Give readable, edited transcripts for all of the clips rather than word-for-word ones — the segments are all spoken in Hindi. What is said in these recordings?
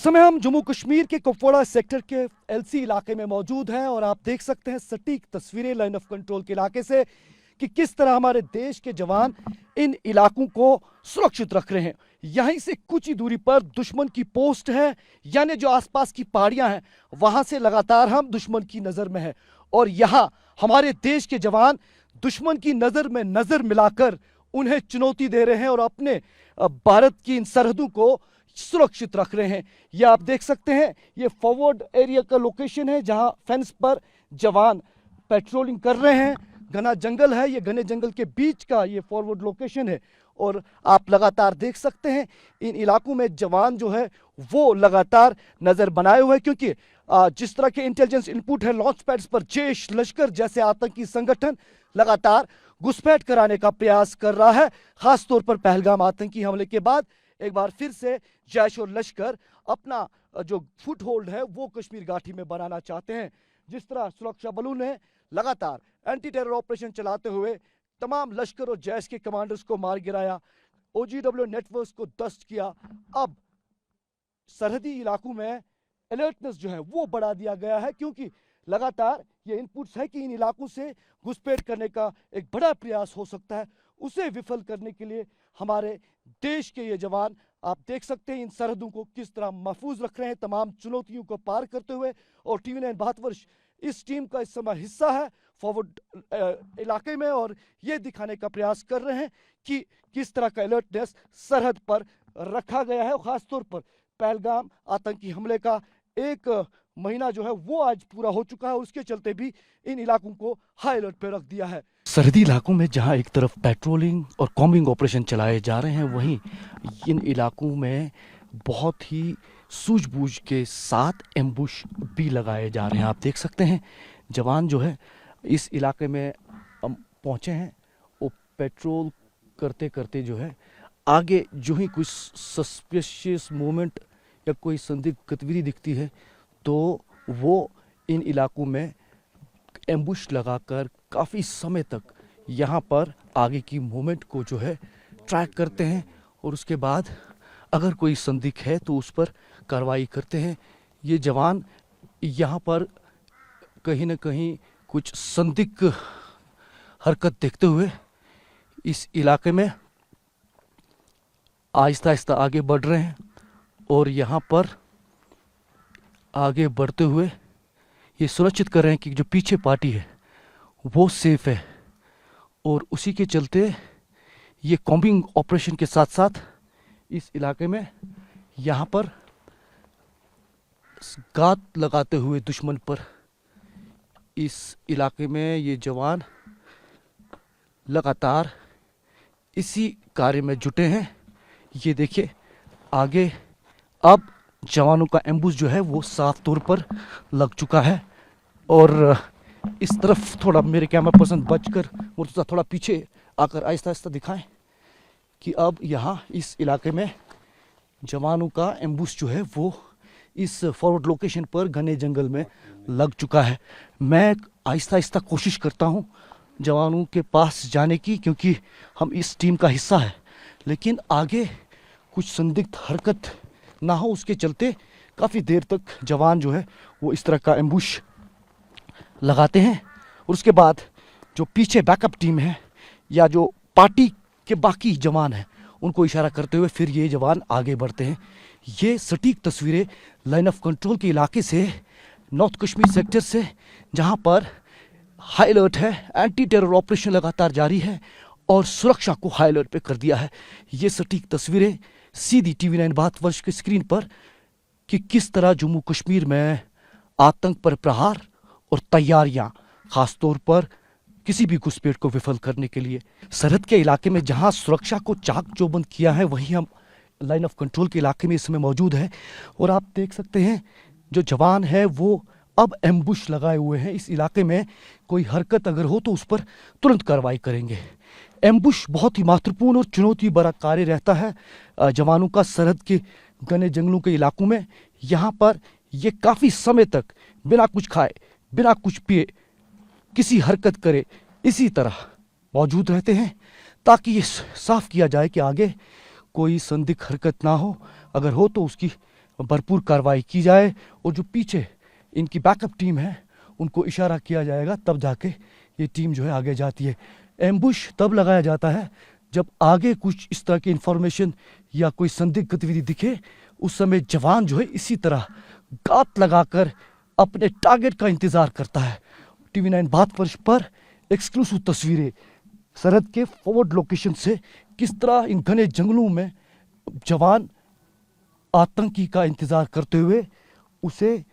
समय हम जम्मू कश्मीर के कुपवाड़ा सेक्टर के एलसी इलाके में मौजूद हैं और आप देख सकते हैं सटीक तस्वीरें लाइन ऑफ कंट्रोल के इलाके से कि किस तरह हमारे देश के जवान इन इलाकों को सुरक्षित रख रहे हैं। यहीं से कुछ ही दूरी पर दुश्मन की पोस्ट है, यानी जो आसपास की पहाड़ियां हैं वहां से लगातार हम दुश्मन की नजर में हैं और यहां हमारे देश के जवान दुश्मन की नजर में नजर मिलाकर उन्हें चुनौती दे रहे हैं और अपने भारत की इन सरहदों को सुरक्षित रख रहे हैं। यह आप देख सकते हैं, ये फॉरवर्ड एरिया का लोकेशन है जहां फेंस पर जवान पेट्रोलिंग कर रहे हैं। घना जंगल है, ये घने जंगल के बीच का ये फॉरवर्ड लोकेशन है और आप लगातार देख सकते हैं इन इलाकों में जवान जो है वो लगातार नजर बनाए हुए हैं, क्योंकि जिस तरह के इंटेलिजेंस इनपुट है लॉन्च पैड्स पर जैश लश्कर जैसे आतंकी संगठन लगातार घुसपैठ कराने का प्रयास कर रहा है। खासतौर पर पहलगाम आतंकी हमले के बाद एक बार फिर से जैश और लश्कर अपना जो फुट होल्ड है वो कश्मीर घाटी में बनाना चाहते हैं। जिस तरह सुरक्षा बलों ने लगातार एंटी टेरर ऑपरेशन चलाते हुए तमाम लश्कर और जैश के कमांडर्स को मार गिराया, OGW नेटवर्क्स को ध्वस्त किया, अब सरहदी इलाकों में अलर्टनेस जो है वो बढ़ा दिया गया है, क्योंकि लगातार ये इनपुट्स है कि इन इलाकों से घुसपैठ करने का एक बड़ा प्रयास हो सकता है। उसे विफल करने के लिए हमारे देश के ये जवान आप देख सकते हैं इन सरहदों को किस तरह महफूज रख रहे हैं तमाम चुनौतियों को पार करते हुए। और TV9 भारतवर्ष इस टीम का इस समय हिस्सा है फॉरवर्ड इलाके में और ये दिखाने का प्रयास कर रहे हैं कि किस तरह का अलर्टनेस सरहद पर रखा गया है। खासतौर पर पहलगाम आतंकी हमले का एक महीना जो है वो आज पूरा हो चुका है, उसके चलते भी इन इलाकों को हाई अलर्ट पे रख दिया है। सरहदी इलाकों में जहां एक तरफ पेट्रोलिंग और कॉम्बिंग ऑपरेशन चलाए जा रहे हैं, वहीं इन इलाकों में बहुत ही सूझबूझ के साथ एम्बुश भी लगाए जा रहे हैं। आप देख सकते हैं जवान जो है इस इलाके में पहुंचे हैं, वो पेट्रोल करते करते जो है आगे जो ही कुछ सस्पिशियस मूवमेंट या कोई संदिग्ध गतिविधि दिखती है तो वो इन इलाकों में एम्बुश लगाकर काफ़ी समय तक यहाँ पर आगे की मूवमेंट को जो है ट्रैक करते हैं और उसके बाद अगर कोई संदिग्ध है तो उस पर कार्रवाई करते हैं। ये जवान यहाँ पर कहीं ना कहीं कुछ संदिग्ध हरकत देखते हुए इस इलाके में आहिस्ता आहिस्ता आगे बढ़ रहे हैं और यहाँ पर आगे बढ़ते हुए ये सुनिश्चित कर रहे हैं कि जो पीछे पार्टी है वो सेफ है और उसी के चलते ये कॉम्बिंग ऑपरेशन के साथ साथ इस इलाके में यहाँ पर घात लगाते हुए दुश्मन पर इस इलाके में ये जवान लगातार इसी कार्य में जुटे हैं। ये देखिए आगे अब जवानों का एम्बुश जो है वो साफ तौर पर लग चुका है और इस तरफ थोड़ा मेरे कैमरा पर्सन बचकर मुर्तज़ा थोड़ा पीछे आकर आहिस्ता आहिस्ता दिखाएं कि अब यहाँ इस इलाके में जवानों का एम्बुश जो है वो इस फॉरवर्ड लोकेशन पर घने जंगल में लग चुका है। मैं आहिस्ता आहिस्ता कोशिश करता हूँ जवानों के पास जाने की, क्योंकि हम इस टीम का हिस्सा है, लेकिन आगे कुछ संदिग्ध हरकत ना हो उसके चलते काफ़ी देर तक जवान जो है वो इस तरह का एम्बुश लगाते हैं और उसके बाद जो पीछे बैकअप टीम है या जो पार्टी के बाकी जवान हैं उनको इशारा करते हुए फिर ये जवान आगे बढ़ते हैं। ये सटीक तस्वीरें लाइन ऑफ कंट्रोल के इलाके से, नॉर्थ कश्मीर सेक्टर से, जहां पर हाई अलर्ट है, एंटी टेरर ऑपरेशन लगातार जारी है और सुरक्षा को हाई अलर्ट पे कर दिया है। ये सटीक तस्वीरें सीधी TV9 भारतवर्ष के स्क्रीन पर कि किस तरह जम्मू कश्मीर में आतंक पर प्रहार और तैयारियां खासतौर पर किसी भी घुसपैठ को विफल करने के लिए सरहद के इलाके में जहां सुरक्षा को चाक चौबंद किया है, वहीं हम लाइन ऑफ कंट्रोल के इलाके में इस समय मौजूद है और आप देख सकते हैं जो जवान है वो अब एम्बुश लगाए हुए हैं। इस इलाके में कोई हरकत अगर हो तो उस पर तुरंत कार्रवाई करेंगे। एम्बुश बहुत ही महत्वपूर्ण और चुनौती भरा कार्य रहता है जवानों का सरहद के घने जंगलों के इलाकों में। यहाँ पर ये काफ़ी समय तक बिना कुछ खाए बिना कुछ पिए किसी हरकत करे इसी तरह मौजूद रहते हैं ताकि ये साफ किया जाए कि आगे कोई संदिग्ध हरकत ना हो, अगर हो तो उसकी भरपूर कार्रवाई की जाए और जो पीछे इनकी बैकअप टीम है उनको इशारा किया जाएगा, तब जाके ये टीम जो है आगे जाती है। एम्बुश तब लगाया जाता है जब आगे कुछ इस तरह की इंफॉर्मेशन या कोई संदिग्ध गतिविधि दिखे, उस समय जवान जो है इसी तरह गात लगाकर अपने टारगेट का इंतजार करता है। टीवी 9 बात वर्ष पर एक्सक्लूसिव तस्वीरें सरहद के फॉरवर्ड लोकेशन से, किस तरह इन घने जंगलों में जवान आतंकी का इंतजार करते हुए उसे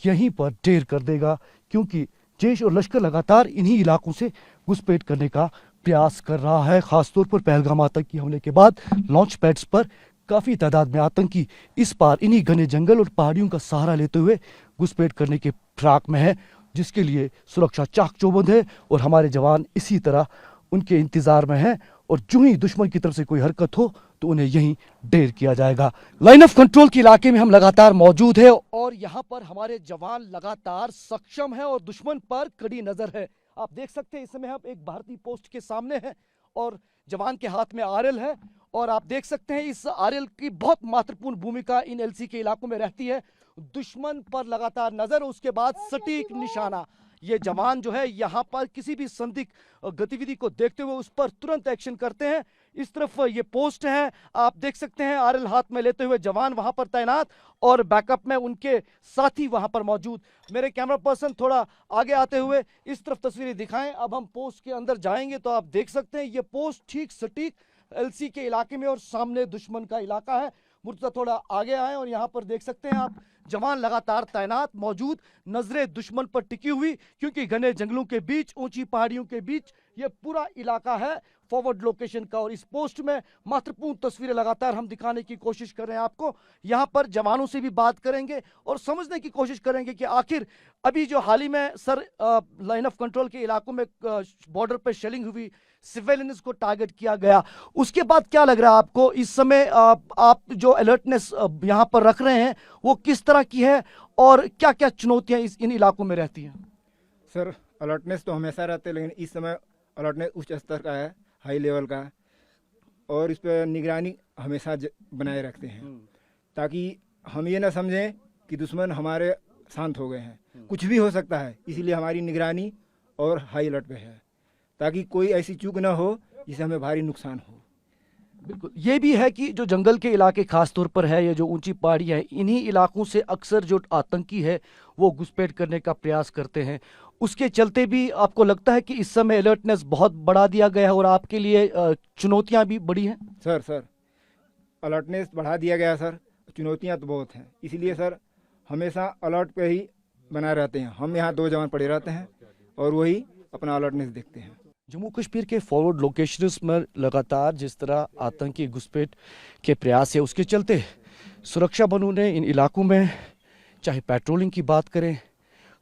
यहीं पर ढेर कर देगा, क्योंकि जैश और लश्कर लगातार इन्हीं इलाकों से घुसपैठ करने का प्रयास कर रहा है। खासतौर पर पहलगाम आतंकी हमले के बाद लॉन्च पैड्स पर काफी तादाद में आतंकी इस पार इन्हीं घने जंगल और पहाड़ियों का सहारा लेते हुए घुसपैठ करने के फिराक में है, जिसके लिए सुरक्षा चाक चौबंद है और हमारे जवान इसी तरह उनके इंतजार में हैं। और जो ही दुश्मन की तरफ से कोई हरकत हो तो उन्हें यहीं ढेर किया जाएगा। लाइन ऑफ कंट्रोल के इलाके में हम लगातार मौजूद है और यहाँ पर हमारे जवान लगातार सक्षम है और दुश्मन पर कड़ी नजर है। आप देख सकते हैं इस समय हम एक भारतीय पोस्ट के सामने हैं और जवान के हाथ में आरएल है और आप देख सकते हैं इस आरएल की बहुत महत्वपूर्ण भूमिका इन एलसी के इलाकों में रहती है। दुश्मन पर लगातार नजर, उसके बाद सटीक निशाना। ये जवान जो है यहाँ पर किसी भी संदिग्ध गतिविधि को देखते हुए उस पर तुरंत एक्शन करते हैं। इस तरफ ये पोस्ट है, आप देख सकते हैं आरएल हाथ में लेते हुए जवान वहां पर तैनात और बैकअप में उनके साथी वहां पर मौजूद। मेरे कैमरा पर्सन थोड़ा आगे आते हुए इस तरफ तस्वीरें दिखाएं। अब हम पोस्ट के अंदर जाएंगे तो आप देख सकते हैं ये पोस्ट ठीक सटीक एलसी के इलाके में और सामने दुश्मन का इलाका है। मुर्तजा थोड़ा आगे आए और यहाँ पर देख सकते हैं आप जवान लगातार तैनात मौजूद, नजरें दुश्मन पर टिकी हुई, क्योंकि घने जंगलों के बीच, ऊंची पहाड़ियों के बीच ये पूरा इलाका है फॉरवर्ड लोकेशन का। और इस पोस्ट में महत्वपूर्ण तस्वीरें लगातार हम दिखाने की कोशिश कर रहे हैं आपको। यहाँ पर जवानों से भी बात करेंगे और समझने की कोशिश करेंगे कि आखिर अभी जो हाल ही में लाइन ऑफ कंट्रोल के इलाकों में बॉर्डर पर शेलिंग हुई, सिविलियंस को टारगेट किया गया, उसके बाद क्या लग रहा है आपको इस समय? आप जो अलर्टनेस यहाँ पर रख रहे हैं वो किस तरह की है और क्या क्या चुनौतियां इन इलाकों में रहती हैं? सर, अलर्टनेस तो हमेशा रहते, लेकिन इस समय अलर्टनेस उच्च स्तर का है, हाई लेवल का, और इस पर निगरानी हमेशा बनाए रखते हैं ताकि हम ये ना समझें कि दुश्मन हमारे शांत हो गए हैं। कुछ भी हो सकता है, इसीलिए हमारी निगरानी और हाई अलर्ट पे है ताकि कोई ऐसी चूक ना हो जिससे हमें भारी नुकसान हो। बिल्कुल, ये भी है कि जो जंगल के इलाके खास तौर पर है, ये जो ऊंची पहाड़ी है, इन्हीं इलाकों से अक्सर जो आतंकी है वो घुसपैठ करने का प्रयास करते हैं। उसके चलते भी आपको लगता है कि इस समय अलर्टनेस बहुत बढ़ा दिया गया है और आपके लिए चुनौतियां भी बढ़ी हैं? सर, अलर्टनेस बढ़ा दिया गया सर, चुनौतियां तो बहुत हैं, इसलिए सर हमेशा अलर्ट पे ही बना रहते हैं। हम यहाँ 2 जवान पड़े रहते हैं और वही अपना अलर्टनेस देखते हैं। जम्मू कश्मीर के फॉरवर्ड लोकेशंस में लगातार जिस तरह आतंकी घुसपैठ के प्रयास है, उसके चलते सुरक्षा बलों ने इन इलाकों में चाहे पेट्रोलिंग की बात करें,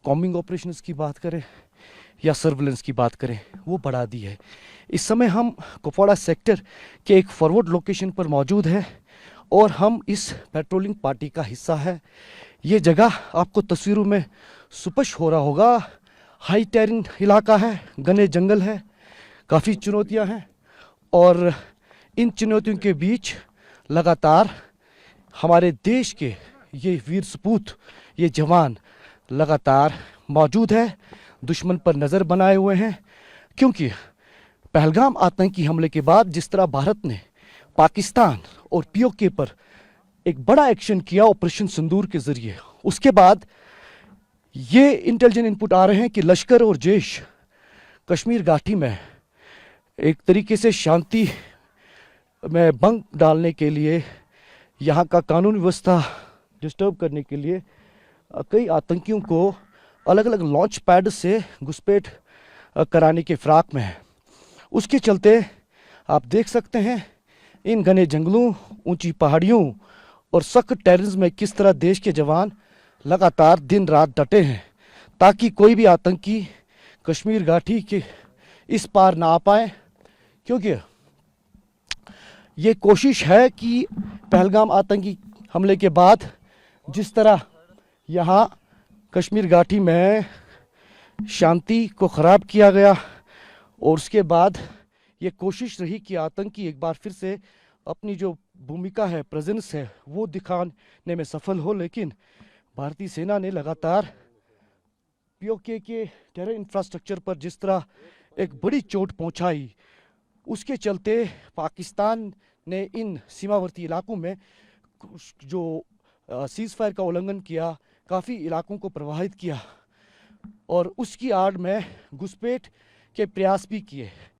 कॉम्बिंग ऑपरेशंस की बात करें या सर्विलेंस की बात करें, वो बढ़ा दी है। इस समय हम कुपवाड़ा सेक्टर के एक फॉरवर्ड लोकेशन पर मौजूद है और हम इस पेट्रोलिंग पार्टी का हिस्सा है। ये जगह आपको तस्वीरों में स्पष्ट हो रहा होगा, हाई टेरिंग इलाका है, घने जंगल है, काफ़ी चुनौतियां हैं और इन चुनौतियों के बीच लगातार हमारे देश के ये वीर सपूत, ये जवान लगातार मौजूद है, दुश्मन पर नज़र बनाए हुए हैं। क्योंकि पहलगाम आतंकी हमले के बाद जिस तरह भारत ने पाकिस्तान और पीओके पर एक बड़ा एक्शन किया ऑपरेशन सिंदूर के जरिए, उसके बाद ये इंटेलिजेंस इनपुट आ रहे हैं कि लश्कर और जैश कश्मीर घाटी में एक तरीके से शांति में भंग डालने के लिए, यहाँ का कानून व्यवस्था डिस्टर्ब करने के लिए कई आतंकियों को अलग अलग लॉन्च पैड से घुसपैठ कराने के फिराक में है। उसके चलते आप देख सकते हैं इन घने जंगलों, ऊंची पहाड़ियों और सख्त टेरेन्स में किस तरह देश के जवान लगातार दिन रात डटे हैं ताकि कोई भी आतंकी कश्मीर घाटी के इस पार ना आ पाए। क्योंकि ये कोशिश है कि पहलगाम आतंकी हमले के बाद जिस तरह यहाँ कश्मीर घाटी में शांति को ख़राब किया गया और उसके बाद ये कोशिश रही कि आतंकी एक बार फिर से अपनी जो भूमिका है, प्रेजेंस है, वो दिखाने में सफल हो। लेकिन भारतीय सेना ने लगातार पीओके के टेरर इंफ्रास्ट्रक्चर पर जिस तरह एक बड़ी चोट पहुंचाई, उसके चलते पाकिस्तान ने इन सीमावर्ती इलाकों में जो सीज फायर का उल्लंघन किया, काफ़ी इलाकों को प्रभावित किया और उसकी आड़ में घुसपैठ के प्रयास भी किए।